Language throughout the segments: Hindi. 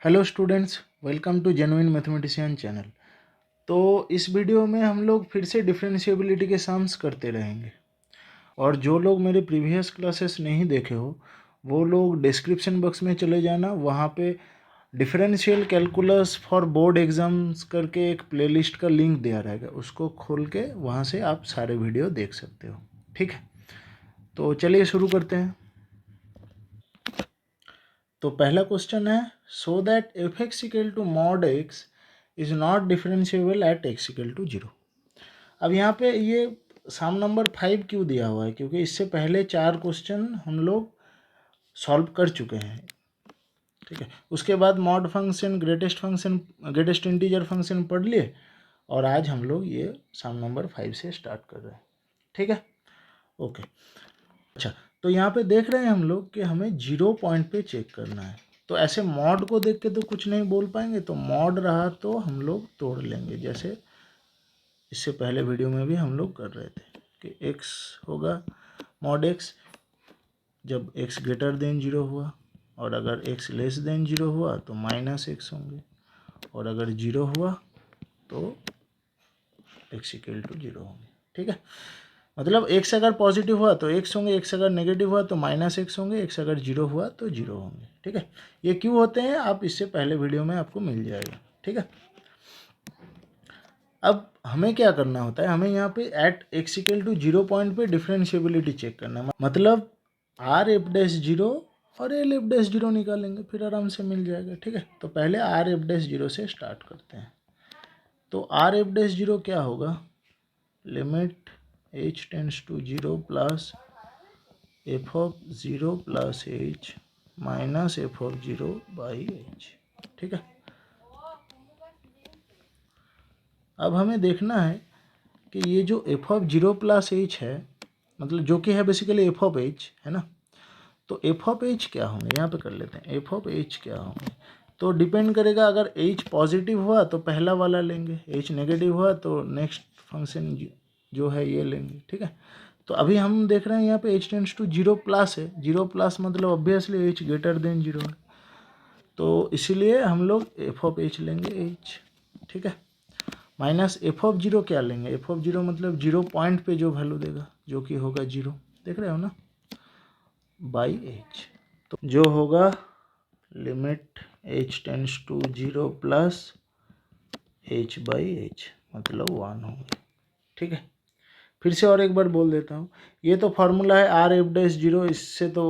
Hello students, welcome to genuine mathematician channel. तो इस वीडियो में हम लोग फिर से डिफरेंशिएबिलिटी के सम्स करते रहेंगे। और जो लोग मेरे प्रीवियस क्लासेस नहीं देखे हो वो लोग डिस्क्रिप्शन बॉक्स में चले जाना, वहाँ पे differential calculus for board exams करके एक प्लेलिस्ट का लिंक दिया रहेगा, उसको खोल के वहाँ से आप सारे वीडियो देख सकते हो। ठीक है, तो चलिए शुरू करते हैं। तो पहला क्वेश्चन है, so that f x equal to mod x is not differentiable at x equal to 0। अब यहाँ पे ये सम नंबर 5 क्यों दिया हुआ है, क्योंकि इससे पहले 4 क्वेश्चन हम लोग सॉल्व कर चुके हैं। ठीक है, उसके बाद mod function, greatest integer function पढ़ लिए, और आज हम लोग ये सम नंबर 5 से स्टार्ट कर रहे हैं। ठीक है, ओके। अच्छा, तो यहाँ पे देख रहे हैं हम लोग कि हमें 0 पॉइंट पे चेक करना है। तो ऐसे मॉड को देख के तो कुछ नहीं बोल पाएंगे, तो मॉड रहा तो हम लोग तोड़ लेंगे, जैसे इससे पहले वीडियो में भी हम लोग कर रहे थे कि x होगा मॉड x जब x ग्रेटर देन 0 हुआ, और अगर x लेस देन 0 हुआ तो माइनस x होंगे, और अगर 0 हुआ तो x इक्वल टू 0 होंगे। ठीक है, मतलब x अगर पॉजिटिव हुआ तो x होंगे, x अगर नेगेटिव हुआ तो माइनस x होंगे, x अगर 0 हुआ तो 0 होंगे। ठीक है, ये क्यों होते हैं आप इससे पहले वीडियो में आपको मिल जाएगा। ठीक है, अब हमें क्या करना होता है, हमें यहाँ पे at x equal to 0 point पे डिफरेंशिएबिलिटी चेक करना है। मतलब आर एफ डैश 0 और एल एफ डैश 0 निकालेंगे, फिर आराम से मिल जाएगा। ठीक है, तो पहले आर एफ डैश 0 से स्टार्ट करते हैं। तो आर एफ डैश 0 क्या होगा, limit h tends to 0 plus f of 0 plus h minus f of 0 by h। ठीक है, अब हमें देखना है कि ये जो एफ ऑफ 0 प्लस एच है, मतलब जो कि है बेसिकली एफ ऑफ एच, है ना। तो एफ ऑफ एच क्या होंगे, यहाँ पे कर लेते हैं। एफ ऑफ एच क्या होंगे, तो डिपेंड करेगा, अगर एच पॉजिटिव हुआ तो पहला वाला लेंगे, एच नेगेटिव हुआ तो नेक्स्ट फंक्शन जो है ये लेंगे। ठीक है, तो अभी हम देख रहे हैं यहाँ पे एच टेंड्स टू 0 प्लस है, 0 प्लस मतलब ऑब्वियसली एच ग्रेटर देन 0 है, तो इसीलिए हम लोग एफ ऑफ एच लेंगे एच। ठीक है, माइनस एफ ऑफ 0 क्या लेंगे, एफ ऑफ 0 मतलब 0 पॉइंट पे जो वैल्यू देगा, जो कि होगा 0, देख रहे हो ना, बाई एच। तो जो होगा limit h tends to 0 plus h by h, मतलब 1 होंगे। ठीक है, फिर से और एक बार बोल देता हूँ, ये तो फार्मूला है आर एफ डैश 0, इससे तो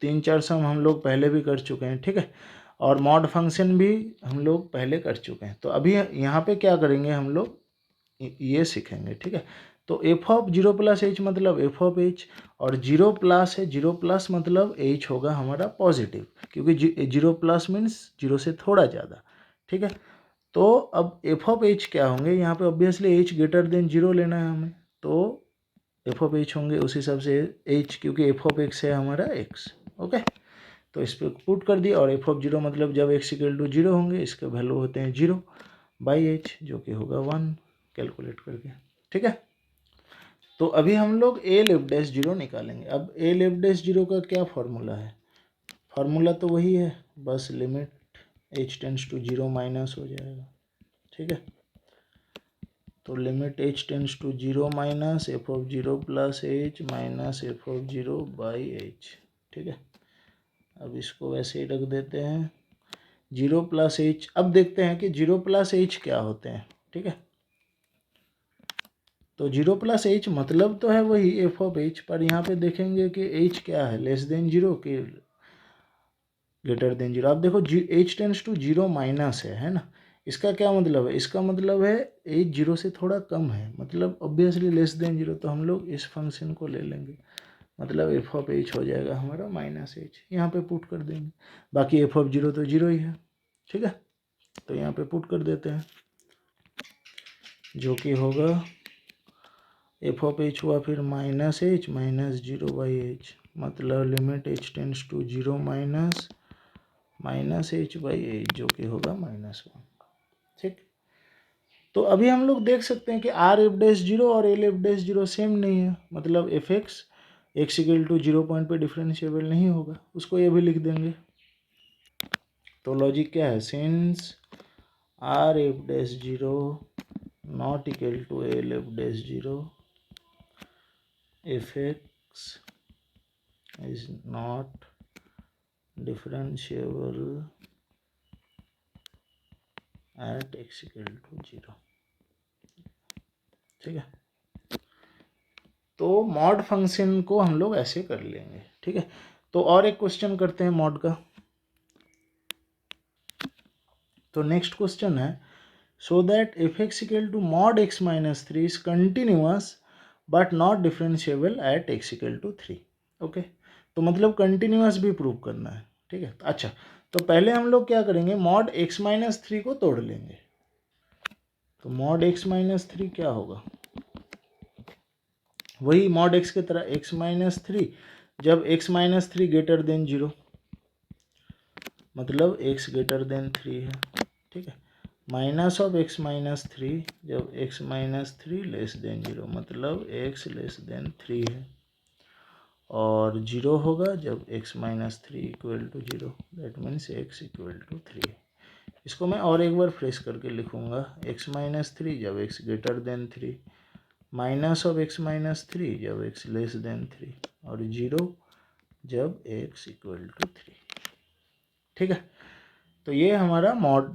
3-4 सम हम लोग पहले भी कर चुके हैं। ठीक है, और मॉड फंक्शन भी हम लोग पहले कर चुके हैं। तो अभी यहाँ पे क्या करेंगे, हम लोग ये सीखेंगे। ठीक है, तो एफ ऑफ 0 प्लस एच मतलब एफ ऑफ एच, और 0 प्लस है, 0 प्लस मतलब एच होगा हमारा पॉजिटिव, क्योंकि 0 प्लस मीन्स 0 से थोड़ा ज़्यादा। ठीक है, तो अब एफ ऑफ एच क्या होंगे, यहाँ पे ऑब्वियसली एच ग्रेटर देन 0 लेना है हमें, तो एफ ऑफ एच होंगे उस हिसाब से एच, क्योंकि एफ ऑफ एक्स है हमारा एक्स। ओके, तो इस पर पुट कर दिया, और एफ ऑफ 0 मतलब जब एक्स इक्वल टू 0 होंगे इसके वैल्यू होते हैं 0 बाई एच, जो कि होगा 1 कैलकुलेट करके। ठीक है, तो अभी हम लोग ए लेफ डैश 0 निकालेंगे। अब ए लेफ डैश 0 का क्या फार्मूला है, फार्मूला तो वही है, बस limit h tends to 0 minus हो जाएगा। ठीक है, तो limit h tends to 0 minus f of 0 plus h minus f of 0 by h. ठीक है, अब इसको वैसे ही रख देते हैं 0 प्लस एच। अब देखते हैं कि 0 प्लस एच क्या होते हैं। ठीक है, तो 0 प्लस एच मतलब तो है वही एफ ऑफ एच, पर यहाँ पे देखेंगे कि एच क्या है, लेस देन 0 कि ग्रेटर देन 0। आप देखो एच टेंड्स टू 0 माइनस है ना, इसका क्या मतलब है, इसका मतलब है एच 0 से थोड़ा कम है, मतलब ऑब्वियसली लेस देन 0, तो हम लोग इस फंक्शन को ले लेंगे, मतलब एफ ऑफ एच हो जाएगा हमारा माइनस एच, यहाँ पे पुट कर देंगे। बाकी एफ ऑफ 0 तो 0 ही है। ठीक है, तो यहाँ पे पुट कर देते हैं, जो कि होगा एफ ऑफ एच हुआ फिर minus h minus 0 by h, मतलब limit h tends to 0 minus h by h, जो कि होगा -1। ठीक, तो अभी हम लोग देख सकते हैं कि आर एफ डैश 0 और एल एफ डैश 0 सेम नहीं है, मतलब f x equal to 0 point पे डिफरेंशिएबल नहीं होगा, उसको ये भी लिख देंगे। तो लॉजिक क्या है, since R f dash zero not equal to L f dash zero f x is not differentiable at x equal to zero. ठीक है, तो मॉड फंक्शन को हम लोग ऐसे कर लेंगे। ठीक है, तो और एक क्वेश्चन करते हैं मॉड का। तो नेक्स्ट क्वेश्चन है, so that f x equal to mod x minus three is continuous but not differentiable at x equal to three. Okay, तो मतलब कंटिन्यूअस भी प्रूव करना है। ठीक है, अच्छा तो पहले हम लोग क्या करेंगे, मॉड एक्स माइनस थ्री को तोड़ लेंगे। तो मॉड एक्स माइनस थ्री क्या होगा, वही मॉड एक्स की तरह एक्स माइनस थ्री जब x minus three greater than zero, मतलब एक्स ग्रेटर देन थ्री है। ठीक है, minus of x minus three जब x minus three less than zero, मतलब एक्स लेस देन थ्री है। और जीरो होगा जब x minus three equal to zero, that means x equal to three है। इसको मैं और एक बार फ्रेश करके लिखूंगा, एक्स माइनस थ्री जब x greater than three, minus of x minus three जब एक्स लेस देन थ्री, और जीरो जब एक्स इक्वल टू थ्री। ठीक है, तो ये हमारा मॉड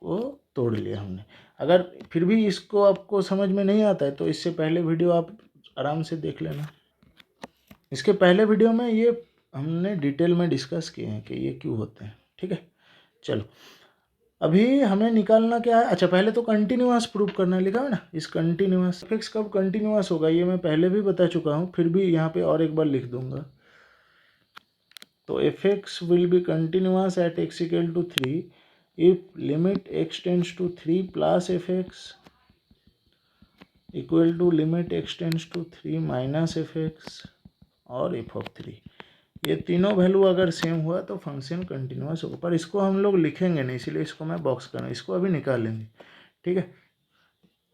को तोड़ लिया हमने। अगर फिर भी इसको आपको समझ में नहीं आता है तो इससे पहले वीडियो आप आराम से देख लेना। इसके पहले वीडियो में ये हमने डिटेल में डिस्कस किए हैं कि ये क्यों होते हैं। ठीक है, चलो अभी हमें निकालना क्या है, अच्छा पहले तो कंटिन्यूअस प्रूव करना लिखा है ना, इस कंटिन्यूअस फिक्स कब कंटिन्यूअस होगा ये मैं पहले भी बता चुका हूँ, फिर भी यहाँ पे और एक बार लिख दूंगा। तो f x will be continuous at x equal to three if limit x tends to 3 plus fx equal to limit x tends to 3 minus fx और f of 3, ये तीनों वैल्यू अगर सेम हुआ तो फंक्शन कंटिन्यूअस होगा। पर इसको हम लोग लिखेंगे नहीं, इसलिए इसको मैं बॉक्स कर रहा हूँ, इसको अभी निकालेंगे। ठीक है,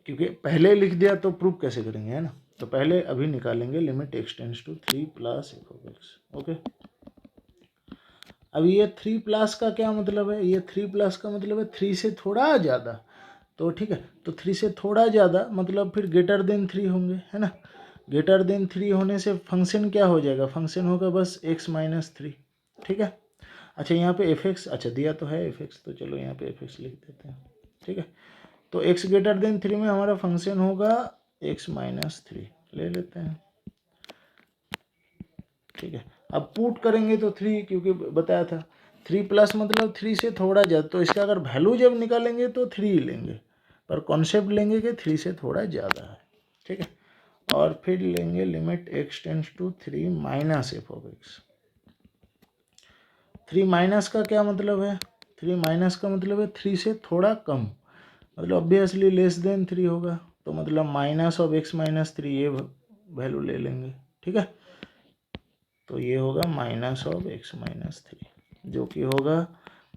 क्योंकि पहले लिख दिया तो प्रूव कैसे करेंगे, है ना। तो पहले अभी निकालेंगे limit x tends to 3 plus f of x। Okay, अब ये 3 प्लस का क्या मतलब है, ये 3 प्लस का मतलब है 3 से थोड़ा ज़्यादा। तो ठीक है, तो 3 से थोड़ा ज़्यादा मतलब फिर ग्रेटर देन 3 होंगे, है ना। ग्रेटर देन 3 होने से फंक्शन क्या हो जाएगा, फंक्शन होगा बस x माइनस थ्री। ठीक है, अच्छा यहाँ पे एफ एक्स, अच्छा दिया तो है एफ एक्स, तो चलो यहाँ पे एफ एक्स लिख देते हैं। ठीक है, तो x ग्रेटर देन 3 में हमारा फंक्शन होगा x माइनस थ्री, ले लेते हैं। ठीक है, अब पुट करेंगे तो 3, क्योंकि बताया था 3 प्लस मतलब 3 से थोड़ा ज़्यादा, तो इसका अगर वैल्यू जब निकालेंगे तो 3 लेंगे, पर कॉन्सेप्ट लेंगे कि 3 से थोड़ा ज़्यादा है। ठीक है, और फिर लेंगे limit x tends to 3 minus f of x. 3 minus का क्या मतलब है, 3 माइनस का मतलब है 3 से थोड़ा कम, मतलब ऑब्वियसली लेस देन 3 होगा, तो मतलब minus of x minus three, ये वैल्यू ले लेंगे। ठीक है, तो ये होगा minus of x minus three, जो कि होगा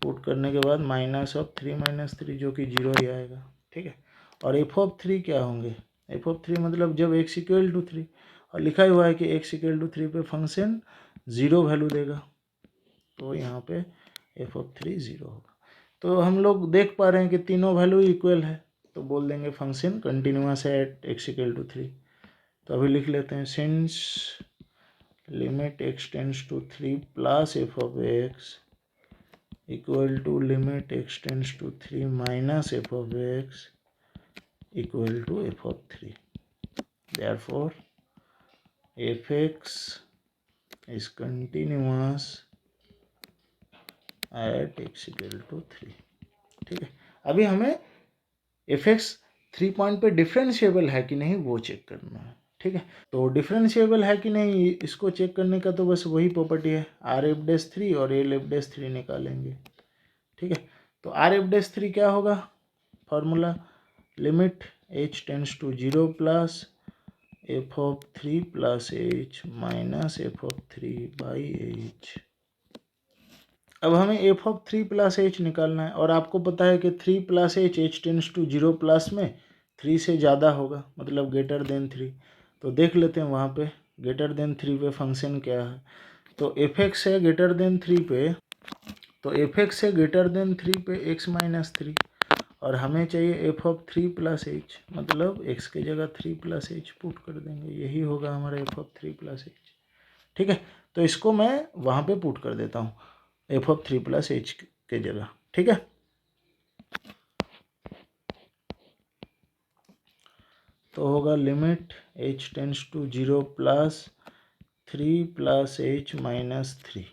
पुट करने के बाद माइनस ऑफ 3 माइनस थ्री, जो कि जीरो ही आएगा। ठीक है, और एफ ऑफ 3 क्या होंगे, एफ ऑफ 3 मतलब जब एक्स इक्वल टू 3, और लिखा हुआ है कि एक्स इक्वल टू 3 पे फंक्शन ज़ीरो वैल्यू देगा, तो यहाँ पे एफ ऑफ 3 ज़ीरो होगा। तो हम लोग देख पा रहे हैं कि तीनों वैल्यू इक्वल है, तो बोल देंगे फंक्शन कंटिन्यूअस है एट एक्स इक्वल टू 3। तो अभी लिख लेते हैं, since limit x tends to 3 plus f of x equal to limit x tends to 3 minus f of x equal to f of 3. Therefore, fx is continuous at x equal to 3. ठीक है, अभी हमें fx 3 पॉइंट पे डिफरेंशिएबल है कि नहीं वो चेक करना है। ठीक है, तो डिफरेंशिएबल है कि नहीं इसको चेक करने का तो बस वही प्रॉपर्टी है, आर एफ डैश थ्री और एल एफ डैश थ्री निकालेंगे। ठीक है, तो आर एफ डैश थ्री क्या होगा, formula limit h tends to zero plus f of three plus h minus f of three by h. अब हमें f of three plus h निकालना है, और आपको पता है कि 3 plus h tends to zero plus में 3 से ज़्यादा होगा, मतलब ग्रेटर देन 3। तो देख लेते हैं वहाँ पे ग्रेटर देन 3 पे फंक्शन क्या है। तो एफ एक्स है ग्रेटर देन 3 पे, तो एफ एक्स है ग्रेटर देन 3 पे x माइनस 3, और हमें चाहिए एफ ऑफ 3 प्लस एच, मतलब x की जगह 3 प्लस एच पुट कर देंगे, यही होगा हमारा एफ ऑफ 3 प्लस एच। ठीक है, तो इसको मैं वहाँ पे पुट कर देता हूँ एफ ऑफ 3 प्लस एच के जगह। ठीक है, तो होगा limit h tends to 0 plus 3 plus h minus 3,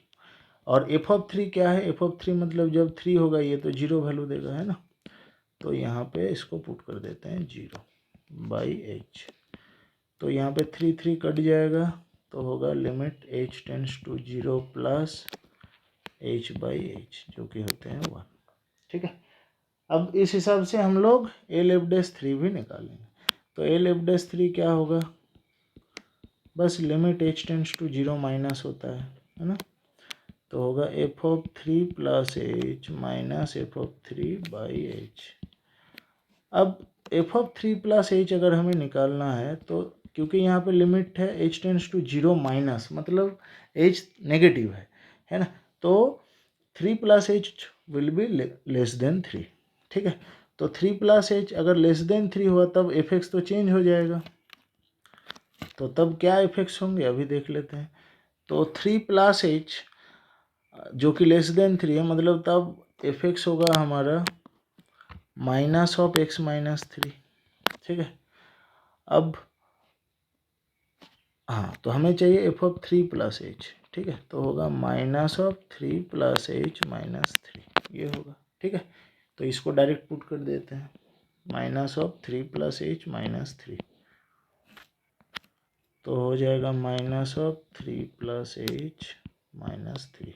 और एफ ऑफ 3 क्या है, एफ ऑफ 3 मतलब जब 3 होगा ये तो 0 वैल्यू देगा, है ना, तो यहाँ पे इसको पुट कर देते हैं 0 बाई एच। तो यहाँ पे 3 3 कट जाएगा, तो होगा limit h tends to 0 plus h by h, जो कि होते हैं 1। ठीक है, अब इस हिसाब से हम लोग ए लेफ डैश 3 भी निकालेंगे। तो ए लेफ डैश 3 क्या होगा, बस limit h tends to 0 minus होता है ना, तो होगा f of 3 plus h minus f of 3 by h. अब एफ ऑफ 3 प्लस एच अगर हमें निकालना है, तो क्योंकि यहाँ पे लिमिट है h टेंस टू 0 माइनस, मतलब h नेगेटिव है ना, तो 3 plus H will be less than 3। ठीक है, तो 3 प्लस एच अगर लेस देन 3 हुआ तब एफ एक्स तो चेंज हो जाएगा, तो तब क्या इफेक्ट्स होंगे अभी देख लेते हैं। तो 3 प्लस एच जो कि लेस देन 3 है, मतलब तब एफ एक्स होगा हमारा माइनस ऑफ एक्स माइनस 3। ठीक है, अब हाँ, तो हमें चाहिए एफ ऑफ 3 प्लस एच। ठीक है, तो होगा minus of 3 plus h minus 3, ये होगा। ठीक है, तो इसको डायरेक्ट पुट कर देते हैं, minus of 3 plus h minus 3, तो हो जाएगा minus of 3 plus h minus 3,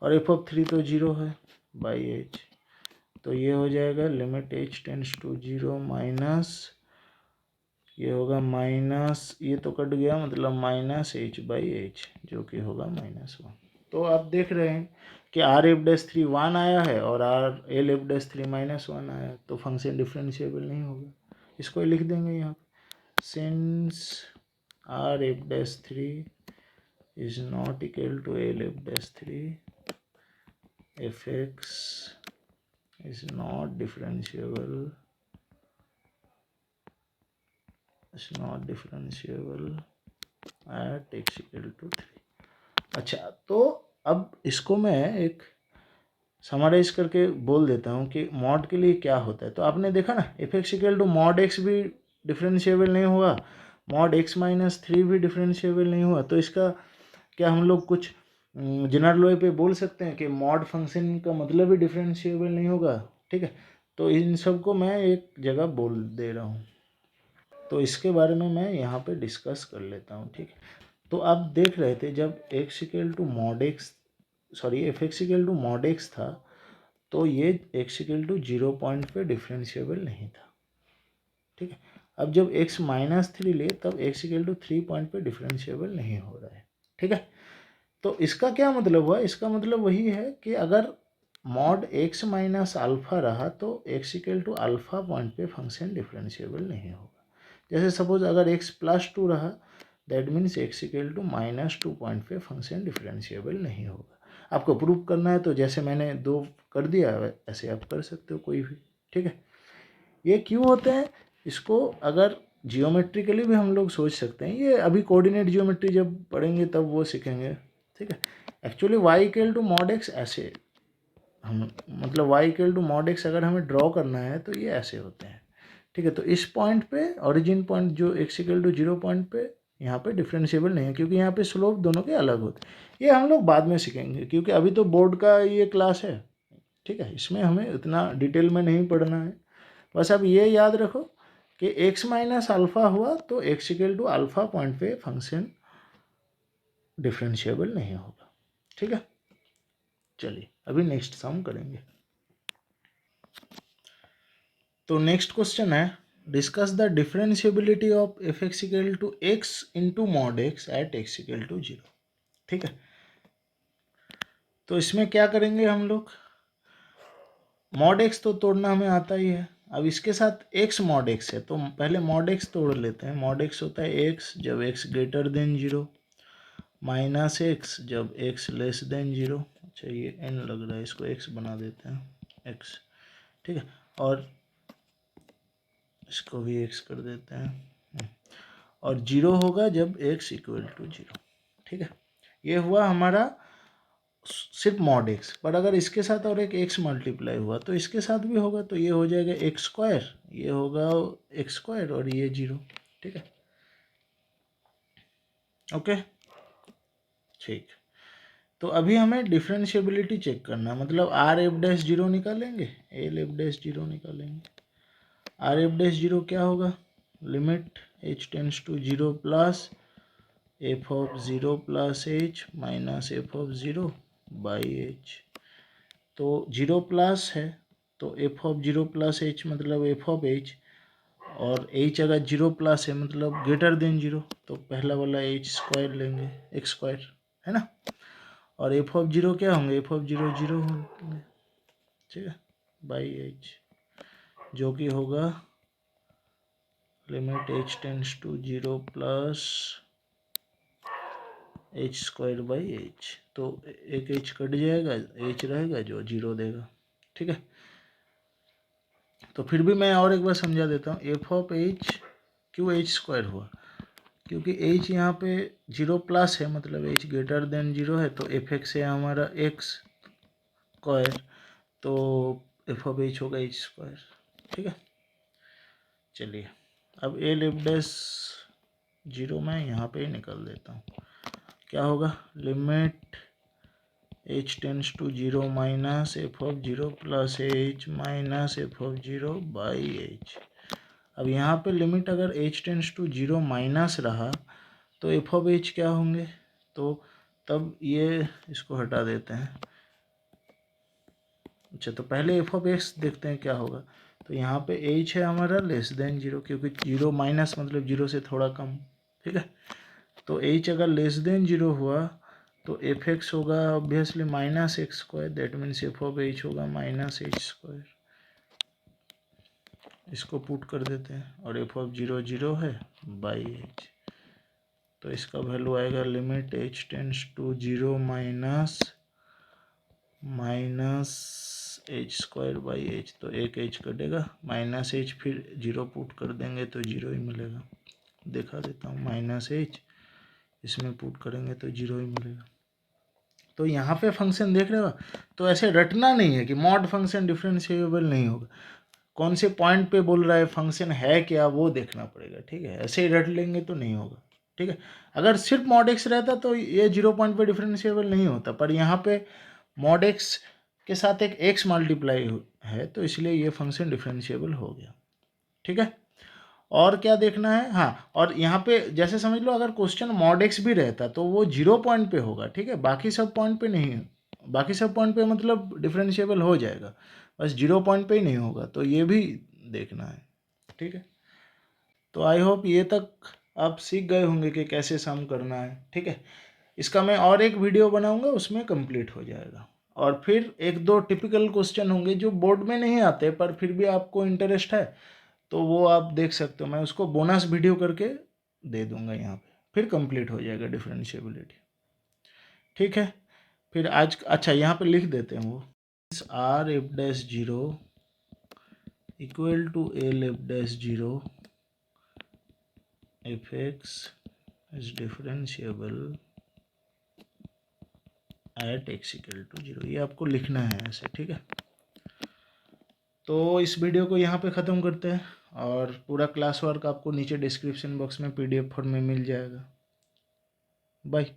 और एफ ऑफ 3 तो 0 है बाई एच, तो ये हो जाएगा limit h tends to 0 minus, ये होगा माइनस, ये तो कट गया, मतलब माइनस एच बाई एच, जो कि होगा -1। तो आप देख रहे हैं कि आर एफ डैश 3 1 आया है और आर एल एफ डैश 3 -1 आया है, तो फंक्शन डिफरेंशिएबल नहीं होगा। इसको लिख देंगे यहाँ पे, since R f dash 3 is not equal to L f dash 3, f x is not differentiable, is not differentiable at x equal to 3। अच्छा, तो अब इसको मैं एक समराइज करके बोल देता हूँ कि मॉड के लिए क्या होता है। तो आपने देखा ना, f x equal to mod x भी डिफरेंशिएबल नहीं हुआ, मॉड एक्स माइनस 3 भी डिफरेंशिएबल नहीं हुआ, तो इसका क्या हम लोग कुछ जनरल वे पे बोल सकते हैं कि मॉड फंक्शन का मतलब ही डिफरेंशिएबल नहीं होगा। ठीक है, तो इन सब को मैं एक जगह बोल दे रहा हूँ, तो इसके बारे में मैं यहाँ पे डिस्कस कर लेता हूँ। ठीक है, तो आप देख रहे थे जब x equal to mod x, sorry f x equal to mod x था, तो ये एक्स इक्वल टू 0 पॉइंट पे डिफरेंशिएबल नहीं था। ठीक है, अब जब x माइनस 3 ले तब x इक्वल टू 3 पॉइंट पे डिफरेंशिएबल नहीं हो रहा है। ठीक है, तो इसका क्या मतलब हुआ, इसका मतलब वही है कि अगर मॉड x माइनस अल्फा रहा तो x equal to alpha point पे फंक्शन डिफरेंशिएबल नहीं होगा। जैसे सपोज अगर x प्लस 2 रहा, that means x equal to -2 point पे फंक्शन डिफरेंशिएबल नहीं होगा। आपको प्रूव करना है तो जैसे मैंने 2 कर दिया ऐसे आप कर सकते हो कोई भी। ठीक है, ये क्यों होते हैं, इसको अगर जियोमेट्रिकली भी हम लोग सोच सकते हैं, ये अभी कोऑर्डिनेट जियोमेट्री जब पढ़ेंगे तब वो सीखेंगे। ठीक है, actually y equal to mod x ऐसे हम, मतलब y equal to mod x अगर हमें ड्रॉ करना है तो ये ऐसे होते हैं। ठीक है, तो इस पॉइंट पे ओरिजिन पॉइंट जो एक्स इक्वल टू 0 पॉइंट पे यहाँ पे डिफरेंशिएबल नहीं है, क्योंकि यहाँ पे स्लोप दोनों के अलग होते हैं। ये हम लोग बाद में सीखेंगे, क्योंकि अभी तो बोर्ड का ये क्लास है। ठीक है, इसमें हमें उतना डिटेल में नहीं पढ़ना है, बस अब ये याद रखो कि x माइनस अल्फ़ा हुआ तो x equal to alpha point पे फंक्शन डिफरेंशिएबल नहीं होगा। ठीक है, चलिए अभी नेक्स्ट सम करेंगे। तो नेक्स्ट क्वेश्चन है, discuss the differentiability of f x equal to x into mod x at x equal to 0। ठीक है, तो इसमें क्या करेंगे हम लोग, मॉड एक्स तो तोड़ना हमें आता ही है, अब इसके साथ एक्स मॉड एक्स है, तो पहले मॉड एक्स तोड़ लेते हैं। मॉड एक्स होता है एक्स जब x greater then 0, minus x जब एक्स लेस देन 0, अच्छा ये n लग रहा है, इसको x बना देते हैं x, ठीक है, और इसको भी x कर देते हैं, और 0 होगा जब x इक्वल टू 0, ठीक है। ये हुआ हमारा सिर्फ मॉड x, पर अगर इसके साथ और एक x मल्टीप्लाई हुआ तो इसके साथ भी होगा, तो ये हो जाएगा x स्क्वायर, ये होगा x स्क्वायर और ये 0, ठीक है, ओके, ठीक। तो अभी हमें डिफरेंशिएबिलिटी चेक करना है, मतलब आर एफ डैश 0 निकालेंगे, एल एफ डैश 0 निकालेंगे। आर एफ डैश 0 क्या होगा, limit h tends to 0 plus f of 0 plus h minus f of 0 by h। तो 0 प्लस है तो एफ ऑफ 0 प्लस h मतलब एफ ऑफ h, और h अगर 0 प्लस है मतलब ग्रेटर देन 0, तो पहला वाला h स्क्वायर लेंगे, x स्क्वायर, है ना, और एफ ऑफ 0 क्या होंगे, एफ ऑफ 0 0 होंगे, ठीक है, बाई h, जो कि होगा limit h tends to 0 plus h square by h। तो एक h कट जाएगा, h रहेगा जो 0 देगा, ठीक है। तो फिर भी मैं और एक बार समझा देता हूँ, एफ ऑफ h क्यों h स्क्वायर हुआ, क्योंकि h यहाँ पे 0 प्लस है मतलब h ग्रेटर देन 0 है, तो एफ एक्स है हमारा x स्क्वायर, तो एफ ऑफ h होगा h स्क्वायर, ठीक है। चलिए अब एल एफ डैश 0 मैं यहाँ पे ही निकाल देता हूँ, क्या होगा, limit h tends to 0 minus f of 0 plus h minus f of 0 by h। अब यहाँ पे लिमिट अगर h टेंस टू 0 माइनस रहा तो एफ ऑफ h क्या होंगे, तो तब ये इसको हटा देते हैं। अच्छा तो पहले एफ ऑफ एक्स देखते हैं क्या होगा, तो यहाँ पे h है हमारा लेस देन 0, क्योंकि 0 माइनस मतलब 0 से थोड़ा कम, ठीक है। तो h अगर लेस देन 0 हुआ तो एफ एक्स होगा obviously minus x square, that means F of h होगा माइनस h स्क्वायर, इसको पुट कर देते हैं, और एफ ऑफ 0 0 है बाई h, तो इसका वैल्यू आएगा limit h tends to 0 minus h square by h, तो एक एच कटेगा, माइनस एच फिर 0 पुट कर देंगे तो 0 ही मिलेगा, दिखा देता हूँ, माइनस एच इसमें पुट करेंगे तो 0 ही मिलेगा। तो यहाँ पे फंक्शन देख रहे हो, तो ऐसे रटना नहीं है कि मॉड फंक्शन डिफरेंशिएबल नहीं होगा, कौन से पॉइंट पे बोल रहा है फंक्शन है क्या वो देखना पड़ेगा, ठीक है, ऐसे ही रट लेंगे तो नहीं होगा, ठीक है। अगर सिर्फ मॉड एक्स रहता तो ये 0 पॉइंट पे डिफरेंशिएबल नहीं होता, पर यहाँ पे मॉड एक्स के साथ एक एक्स मल्टीप्लाई है तो इसलिए ये फंक्शन डिफरेंशिएबल हो गया, ठीक है। और क्या देखना है, हाँ, और यहाँ पे जैसे समझ लो अगर क्वेश्चन मॉड एक्स भी रहता तो वो 0 पॉइंट पे होगा, ठीक है, बाकी सब पॉइंट पे नहीं, बाकी सब पॉइंट पे मतलब डिफरेंशिएबल हो जाएगा, बस 0 पॉइंट पे ही नहीं होगा, तो ये भी देखना है, ठीक है। तो आई होप ये तक आप सीख गए होंगे कि कैसे सम करना है, ठीक है। इसका मैं और एक वीडियो बनाऊंगा, उसमें कंप्लीट हो जाएगा, और फिर एक दो टिपिकल क्वेश्चन होंगे जो बोर्ड में नहीं आते पर फिर भी आपको इंटरेस्ट है तो वो आप देख सकते हो, मैं उसको बोनस वीडियो करके दे दूंगा यहाँ पे, फिर कंप्लीट हो जाएगा डिफरेंशिएबिलिटी, ठीक है। फिर आज अच्छा यहाँ पे लिख देते हैं वो, R f dash 0 equal to L f dash 0 f x is differentiable at x equal to 0, ये आपको लिखना है ऐसे, ठीक है। तो इस वीडियो को यहाँ पे ख़त्म करते हैं, और पूरा क्लास वर्क आपको नीचे डिस्क्रिप्शन बॉक्स में PDF फॉर्म में मिल जाएगा। बाय।